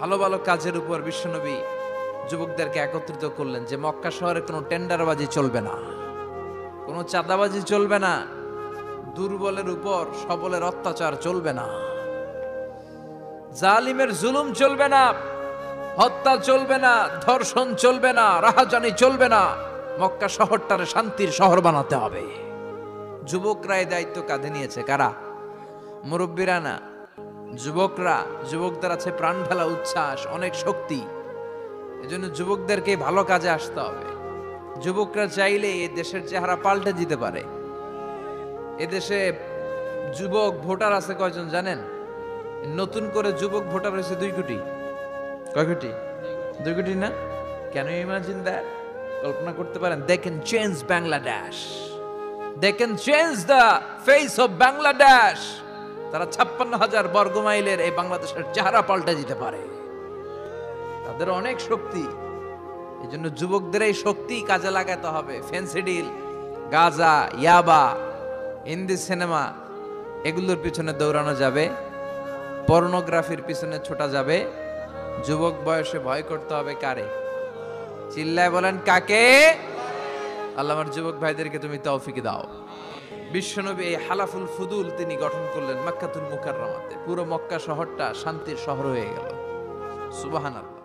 ভালো ভালো কাজের উপর বিশ্বনবী যুবকদেরকে একত্রিত করলেন যে মক্কা শহরে কোনো টেন্ডারবাজি চলবে না, কোনো চাঁদাবাজি চলবে না, দুর্বলের উপর সবলের অত্যাচার চলবে না, জালিমের জুলুম চলবে না, হত্যা চলবে না, ধর্ষণ চলবে না, রাহাজানি চলবে না। মক্কা শহরটারে শান্তির শহর বানাতে হবে। যুবকরা এই দায়িত্ব কাঁধে নিয়েছে। কারা? মুরব্বীরা না, যুবকরা। যুবকদের আছে প্রাণ ঢালা উচ্ছ্বাস, অনেক শক্তি। এজন্য যুবকদেরকে ভালো কাজে আসতে হবে। যুবকরা চাইলে এ দেশের চেহারা পাল্টে দিতে পারে। এদেশে যুবক ভোটার আছে কয়জন জানেন? নতুন করে যুবক ভোটার হয়েছে 2 কোটি। কয় কোটি? 2 কোটি না? Can you imagine that? কল্পনা করতে পারেন? They can change Bangladesh, they can change the face of Bangladesh. তারা 56,000 বর্গ মাইলের এই বাংলাদেশের চেহারা পাল্টে দিতে পারে। তাদের অনেক শক্তি। এই জন্য যুবকদের এই শক্তি কাজে লাগাতে হবে। ফেন্সিডিল, গাঁজা, ইয়াবা, হিন্দি সিনেমা এগুলোর পিছনে দৌড়ানো যাবে, পর্নোগ্রাফির পিছনে ছোটা যাবে। যুবক বয়সে ভয় করতে হবে কারে? চিল্লায় বলেন কাকে? আল্লাহ আমার যুবক ভাইদেরকে তুমি তৌফিক দাও। বিশ্বনবী এই হালাফুল ফুদুল তিনি গঠন করলেন মক্কাতুল মুকাররমাতে। পুরো মক্কা শহরটা শান্তির শহর হয়ে গেল। সুবহানাল্লাহ।